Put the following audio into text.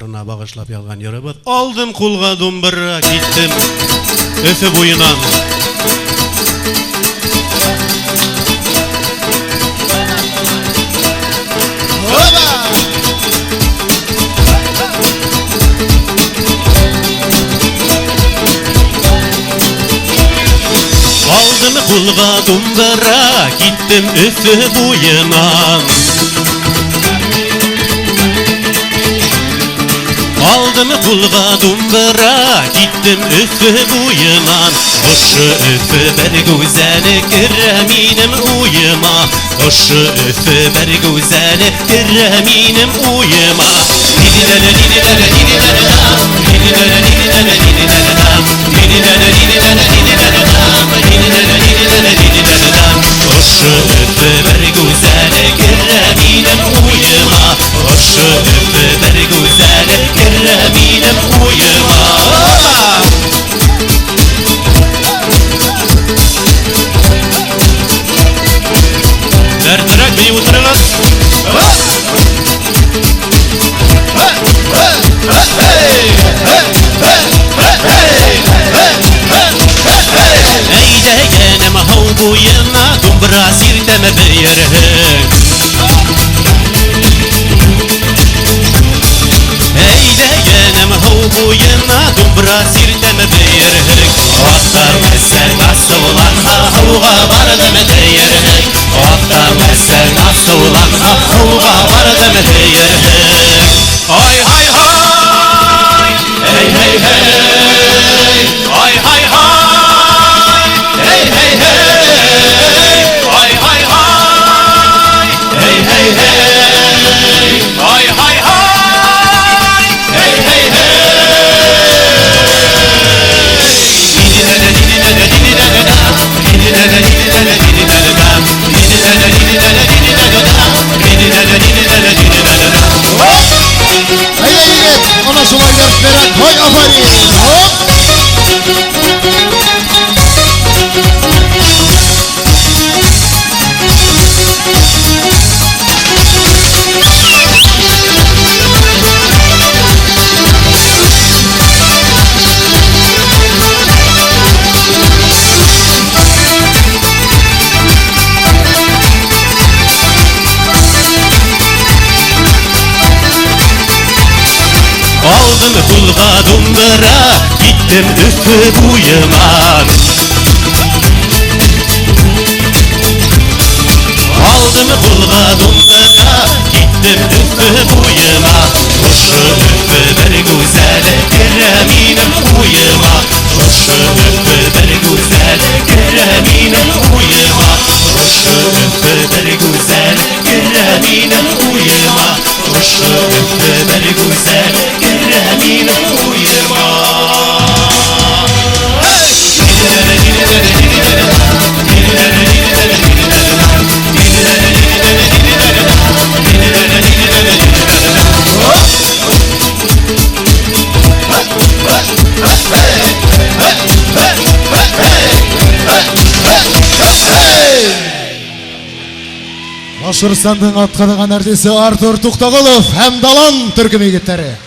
dostlarına bağışlap yazgan yörübüz. Aldım kulga dumburra, gittim öfü boyunan. Aldım kulga dumburra, gittim öfü boyunan. Aldım kulga dumburra, gittim öfü boyunan. Oşu öfü ber güzeli gireminim uyuma. Oşu öfü ber güzeli gireminim uyuma. Nidilere nidilere nidilere nam, nidilere nidilere nidilere nam, nidilere nidilere nidilere nam, nidilere nidilere nidilere nam. Oşu öfü ber güzeli gireminim uyuma. Oşu öfü ber güzeli gireminim uyuma. Dertlerak bir oturunuz. Eyde genem hav boyuna, dumbra sirteme beyerhek. Eyde genem hav boyuna, dumbra sirteme beyerhek. Aktar mesel nasıl olan havga vardım deyerhek. Aktar mesel nasıl olan havga vardım deyerhek. Hay hay hay, hey hey hey, hay hay hay, hey hey hey, hay hay hay, hey hey hey, hay hay hay, hey hey hey. Nidilere nidilere nidilere nam, nidilere nidilere nidilere nam, nidilere nidilere nidilere nam, nidilere nidilere nidilere nam. Hey yigit, ona şolay berip berek, hoy afarin. Hop! Aldım kulga dumburra, gittim öfü boyuman. Aldım kulga dumburra, gittim öfü boyuma. Oşu öfü ber güzeli gireminim uyuma. Oşu öfü ber güzeli gireminim uyuma. Oşu öfü ber güzeli gireminim uyuma. Oşu öfü ber güzeli gireminim uyuma. Nidilere nidilere nidilere nam, nidilere nidilere nidilere nam, nidilere nidilere nidilere nam, nidilere nidilere nidilere nam. Башкортстандын аткарган артисти Артур Туктагулов һәм Далан төркем егеттәре.